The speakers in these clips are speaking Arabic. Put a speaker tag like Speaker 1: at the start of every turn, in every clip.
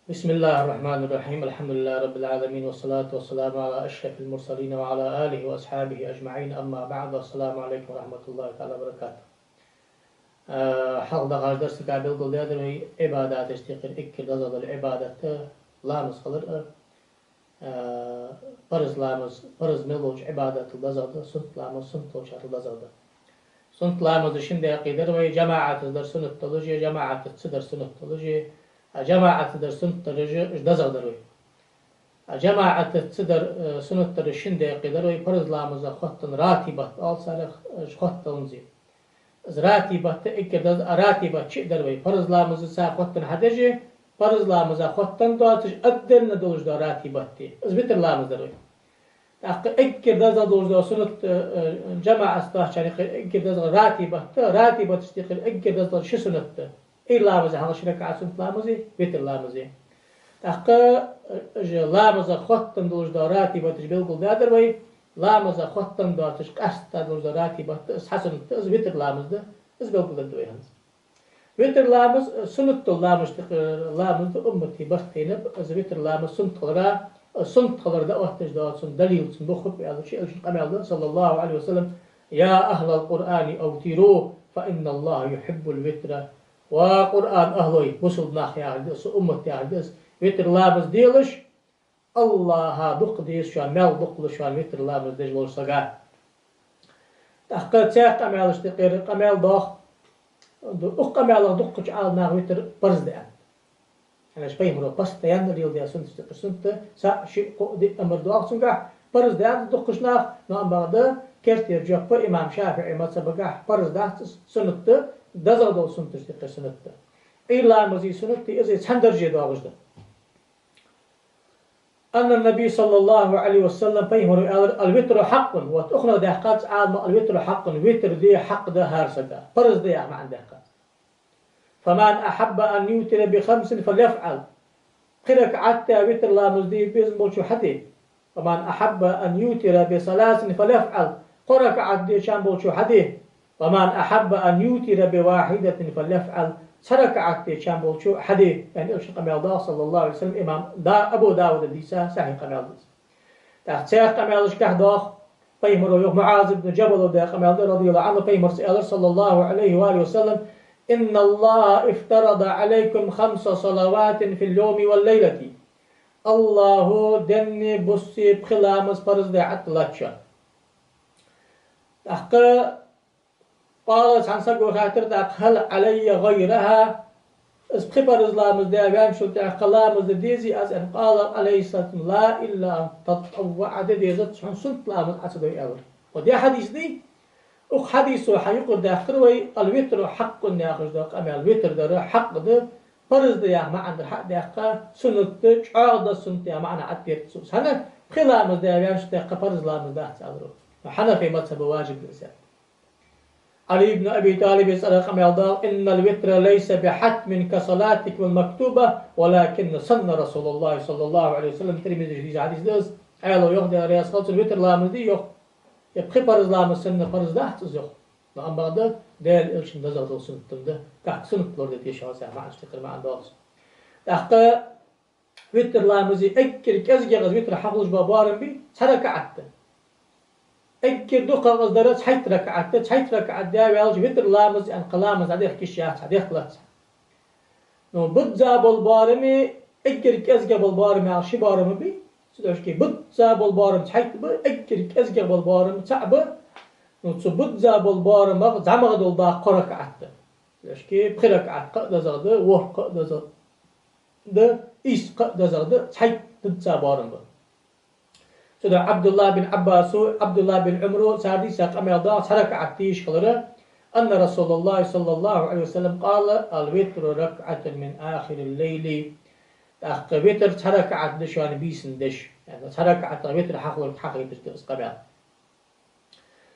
Speaker 1: بسم الله الرحمن الرحيم. الحمد لله رب العالمين، والصلاة والسلام على أشرف المرسلين وعلى آله وأصحابه أجمعين. أما بعد، السلام عليكم ورحمة الله تعالى وبركاته. حلقة غاز درس قابل قل يدري عبادات اشتقر إكل رزد العبادة لامز خلر فرز لامز فرز ملوج عبادة الرزد سنت لامز سنت لوجات الرزد سنت لامز شند يقدر وي جماعة در سنت تلوجي جماعة تصدر سنت تلوجي جماعة در سنت رزد وي جماعة تصدر سنت در شند يقدر وي فرز لامز خطن راتبة آل سارخ خطن زي راتبة إكدز راتبة شيء دروي فرض لامز سا خطن حدجة فرض لامز خطن دواتش أدن ندولج دو راتبة تي إزبتر لامز دروي إكدز دولج دو سنة جماعة استاش يعني إكدز راتبة تستقل إكدز دول شو سنة إيه لامز هذا شركة سنة لامزي بيتر لامزي لامز خطن دولج دو راتبة تجبلقل دادروي لامز خطن دواتش قصد دولج دو راتبة حسن إز بيتر لامز ده إز بلقل دادروي هنز بيتر لامز سنة لامز لامز أمتي بختينب إز بيتر لامز سنت خلر ده وقتش دوات سن دليل سن بخب يعني شيء قمع صلى الله عليه وسلم يا أهل القرآن أوتروه فإن الله يحب الوتر وقرآن أهلي وصل ناخ يعني أمتي يعني وتر لامز ديلش الله دق ديس شو مال دق شو وتر لامز دجلور سجا تحقق ساق قمع استقر قمع ضخ قمع دقش على ناخ وتر برز ده أنا شبيه مرة بس تيان ريال ديا سنت استقر سنت سا شيء قد أمر دعاء سنجح برز ده دقش ناخ نعم بعد كرت يرجع إمام شافعي ما سبقه برز ده سنت دزر دول سنت استقر سنت إلا مزي سنت إذا سندر جد واجد أن النبي صلى الله عليه وسلم فيهم الوتر حق وتأخذ دهقات عالم الوتر حق وتر دي حق ده هارسكا فرز دي ما عنده دهقات فمن أحب أن يوتر بخمس فليفعل قرك عتا وتر لا مزدي بيزم بولشو حتي فمن أحب أن يوتر بثلاث فليفعل قرك عدي شام بولشو حتي ومن أحب أن يوتر بواحدة فليفعل سرك عتي شام بولشو حتي يعني إيش قمع الله صلى الله عليه وسلم إمام دا أبو داود الديسا صحيح قمع الله تحت سياق قمع الله كهداخ فيمر معاذ بن جبل ودا قمع الله رضي الله عنه فيمر صلى الله عليه وآله وسلم إن الله افترض عليكم 5 صلوات في اليوم والليلة الله دني بصي بخلامس فرز دي عطلتشا أحقا قالت عن سقو خاطر هل علي غيرها اسبخبر إسلامز دي أبيان شو تأخلامز ديزي أز أن قال عليه الصلاة لا إلا أن تطوع ديزت شون سنت لامز عصدوي أول ودي حديث دي حديثه حيقول داخل وي الوتر حق ناخذ داق أما الوتر ده حق ده فرض ده ما عند الحق داقة سنة عقد سنة معنا عتير سوس هنا خلام ده يعني شتاق فرض لام ده تعذره وحنا في مذهب واجب الإنسان علي بن أبي طالب يسأل قمع الله إن الوتر ليس بحتم كصلاتك والمكتوبة ولكن سن رسول الله صلى الله عليه وسلم ترمذي في حديث ده قالوا يخدع رياض خلص الوتر لام دي يخ يبقى فرض لام السنة فرض ده تزيخ لأن بعد ده الإلشن ده زاد السنة ده كح سنة لورد يشوا ساعة ما عندش تقدر ما عنده أصل تحقق وتر لامزي أكر كذا جز وتر حفظ بابارم بي سرك عتة أكر دقة غزدرت حيت ركعتة حيت ركعتة ده ويالج وتر لامز أن قلامز عليه كشيات عليه خلاص نو بدزا بالبارمي أكر كذا بالبارم على شي بارم بي سدوش كي بدزا بالبارم حيت أكر كذا بالبارم صعبة نتصبت زاب البارم زعما غدول دا قرك عتة ليش كي بخلك عت قد زاد وح قد زاد ده إيش قد زاد حي تدزا بارم با سيد عبد الله بن عباس عبد الله بن عمرو سادي ساق أمير دا حرك عتيش خلره أن رسول الله صلى الله عليه وسلم قال الوتر ركعة من آخر الليل أخ وتر حرك عتش يعني بيسن دش يعني حرك عت وتر حقل تشتغل قبل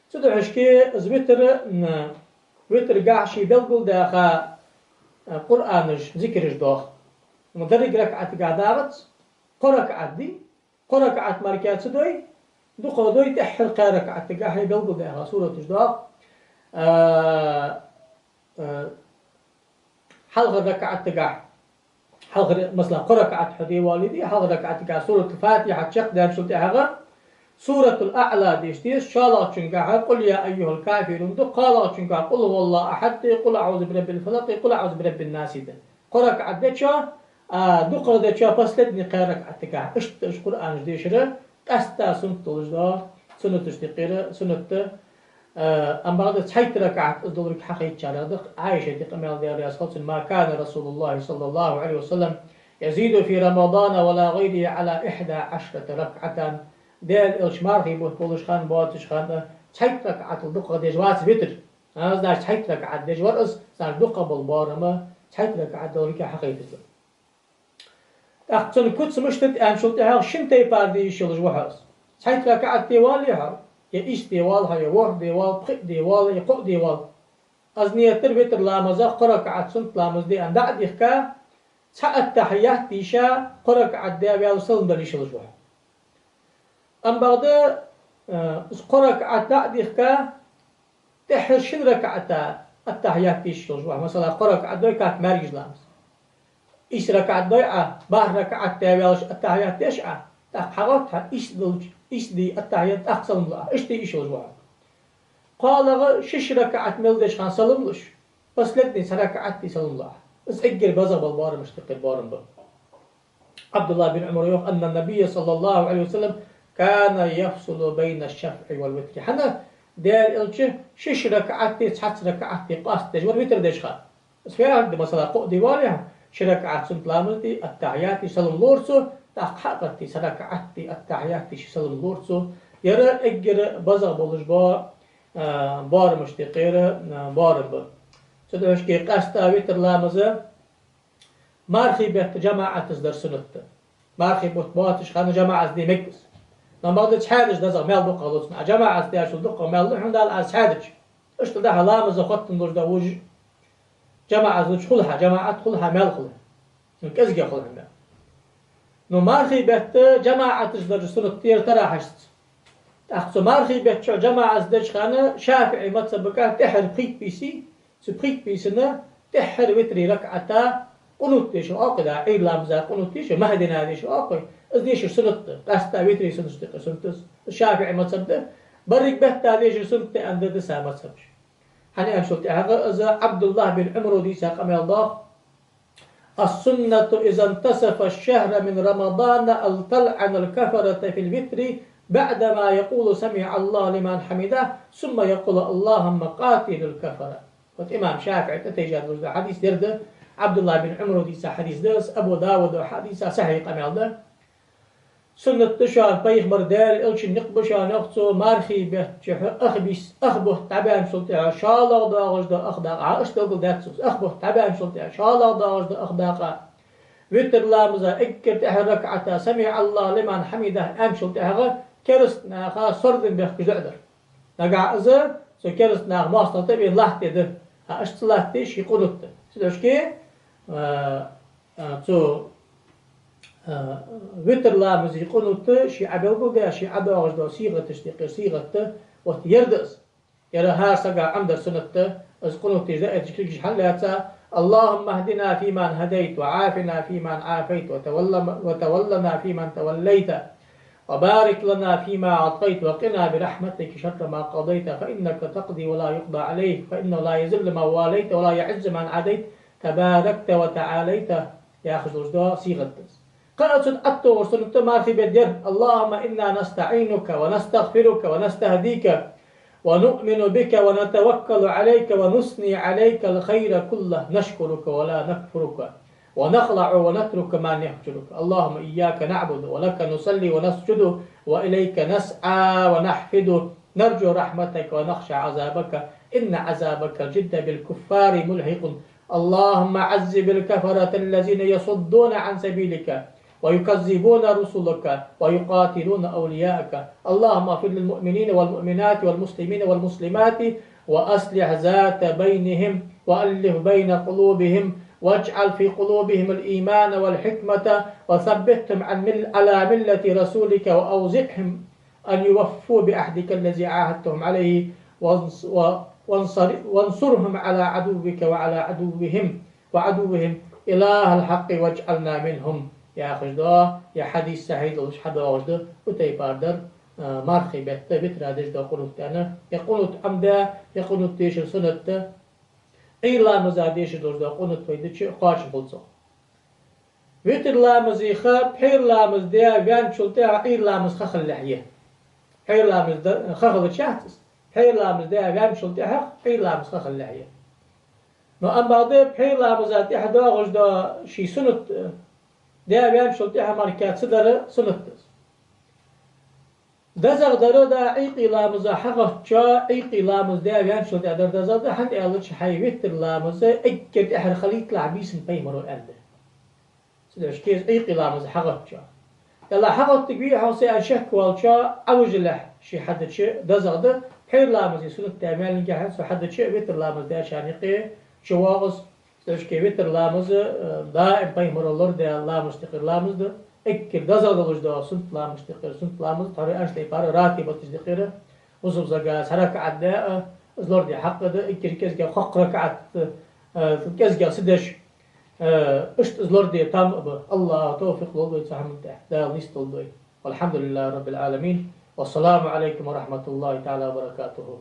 Speaker 1: سدو عشكي زوتر وتر قاعشي بلقل داخا قرآنش ذكرش دوخ مدرق ركعت قادارت قركعت دي قركعت مركات سدوي دو دوي تحل قركعت قاحي بلقل داخا سورة دوخ حلقة ركعت قاح حغر مثلا قركعة حدي والدي حغركعة كا سورة الفاتحة شق دام شلت هذا سورة الأعلى ديشتي شالا تشنكا قل يا أيها الكافرون دو قال تشنكا قل هو الله أحد قل أعوذ برب الفلق قل أعوذ برب الناس ده قركعة ديشا دو قرد ديشا بسلت نقركعة كا إش قرآن ديشرة أستا سنت وجدا سنة تشتقيرة سنة أما بعد تحيت ركعة أدولك حقيقة شارع عائشة تقمل ديار أصحاب ما كان رسول الله صلى الله عليه وسلم يزيد في رمضان ولا غيره على 11 ركعة ديال إلشمار في بولش خان بواتش خان تحيت ركعة الدقة ديجوات بتر أنا زاش تحيت ركعة ديجوات زاش دقة بالبارمة تحيت ركعة دولك حقيقة أحسن كنت مشتت أن شلتها شنتي باردي شلج وحاس تحيت ركعة ديوالها يا إيش ديوالها يا وح ديوال بخ ديوال يا قق ديوال أزنية تربية لامزة قرك عد سنت لامز دي أن دعد يخكا تحت تحيات ديشا قرك عد ديوال وصلن دليش الجوح أم بعد قرك عد دعد يخكا تحرشن ركعتا التحيات ديش الجوح مثلا قرك عد دوي كات ماريج لامز إيش ركعت دويعة بار ركعت ديوال التحيات ديشعة حغتها إيش دي التحيات أحسن الله إيش دي إيش الجوح قال شش ركعت ملدش خان سلملش بس لدني سركعت دي سلم الله بس أجر بزغ بالبار مشتق البارم بل عبد الله بن عمر يقول أن النبي صلى الله عليه وسلم كان يفصل بين الشفع والوتر حنا دير إلش شش ركعت دي تحت ركعت دي قاس تجور وتر ديش خان بس فيها مثلا قو ديوالها شركعت سنت لاملتي التحيات سلم لورسو تحققتي سركعتي التحيات سلم لورسو يرى أجر بزغ بلش بار مشتقير بار بر سدوش كي قاستا ويتر لامزه مارخي بيت جماعة تصدر سنت مارخي بوت باتش خان جماعة دي مكس لما بدت حادش دزغ مال دقة لوسنا جماعة دي اشو دقة مال لحن دال از حادش اشت ده لامزه خط نور دوج جماعة خلها جماعة خلها مال خلها كزجي خلها مال نو مارخي بيت جماعة تصدر سنت تير تراحشت أخذ مارخي بيت جماعة زدش خانة شافعي متصبكا تحر قيت بيسي سبقيت بيسنا تحر وتري ركعتا قنوت ديش أقدا عيد لامزا قنوت ديش مهدنا ديش أقوي إذ سنت قاستا وتري سنت الشافعي متصبك بريك بيتا ديش سنت أند دسا متصبش حني أنشلت هذا عبد الله بن عمرو ديسا قام الله السنة إذا انتصف الشهر من رمضان التلعن الكفرة في الوتر بعدما يقول سمع الله لمن حمده ثم يقول اللهم قاتل الكفرة والإمام شافعي تتجاد حديث درد عبد الله بن عمرو ديسا حديث درس أبو داود حديث صحيح قام الله سنة تشان بيخبر دار إلش نقبشان أخته مارخي به أخبس أخبه تعبان سلطة شالا داغش دا أخداق عاش تقول داتسوس أخبه تعبان سلطة شالا داغش دا أخداق وتر لامزا إكر تحرك عتا سمع الله لمن حمده أم سلطة كرست ناخا صردن به كجدر نقع إذا سو كرست ناخ ماستر تبين لحتي ده أشتلاتي شي قدرت سيدوش كي تو وتر لامز يقولوا شي عبلغو ده شي عبلغو ده صيغة تشتقي صيغة وقت يردس يرى ها سقع عمد سنة از قلوا تجدأ تشكيش حلاتها اللهم اهدنا فيمن هديت وعافنا فيمن عافيت وتولنا فيمن توليت وبارك لنا فيما أعطيت وقنا برحمتك شر ما قضيت فإنك تقضي ولا يقضى عليك فإنه لا يذل من واليت ولا يعز من عاديت تباركت وتعاليت يا أخي الجدوى صيغة قرأت أتو ورسلت ما في بدر اللهم إنا نستعينك ونستغفرك ونستهديك ونؤمن بك ونتوكل عليك ونثني عليك الخير كله نشكرك ولا نكفرك ونخلع ونترك ما نهجرك اللهم إياك نعبد ولك نصلي ونسجد وإليك نسعى ونحفد نرجو رحمتك ونخشى عذابك إن عذابك جد بالكفار ملحق اللهم عذب الكفرة الذين يصدون عن سبيلك ويكذبون رسلك ويقاتلون أولياءك اللهم اغفر للمؤمنين والمؤمنات والمسلمين والمسلمات وأصلح ذات بينهم وألف بين قلوبهم واجعل في قلوبهم الإيمان والحكمة وثبتهم على ملة رسولك وأوزعهم أن يوفوا بعهدك الذي عاهدتهم عليه وانصرهم على عدوك وعلى عدوهم إله الحق واجعلنا منهم يا خجدا يا حديث سعيد وش حدا وجده وتيباردر مرحبا بتر هذا ده قنوت أنا يقنوت أمدا يقنوت ديش سنة إلا مزاديش دوش ده قنوت فيدتش قاش بولصو وتر لامز يخا بحير لامز ده بيان شلتها إير لامز خخل لحيه حير لامز ده خخل شاتس حير لامز ده بيان شلتها إير لامز خخل لحيه نو أم بعضه بحير لامز ده حدا غش ده شي سنة ده بيان شلتها ماركات صدر سنة دزغ درو دا ايقي لامز حقه جا ايقي لامز دا بيان شو دا در دزغ دا حد قالتش حيوتر لامز اكد احر خليط لعبيسن بيمرو الده سدوش كيس ايقي لامز حقه جا يلا حقه تقوي حوصي انشك والجا اوجلح شي حد شي دزغ دا حير لامز يسونك تعمل نجاح سو حد شي وتر لامز دا شانيقي شواغس سدوش كي وتر لامز دائم بيمرو اللور دا لامز تقر لامز دا اكل دزغ دلوش دا سنت لامز تقر سنت لامز طري انش ليبار راتي بتش تقر وصف زغاس حركة عدا زلور دي حق دا اكل كزغا خق ركعت كزغا سدش اشت زلور دي تام الله توفيق لولو يتسحمد دا نيستل دوي والحمد لله رب العالمين والسلام عليكم ورحمة الله تعالى وبركاته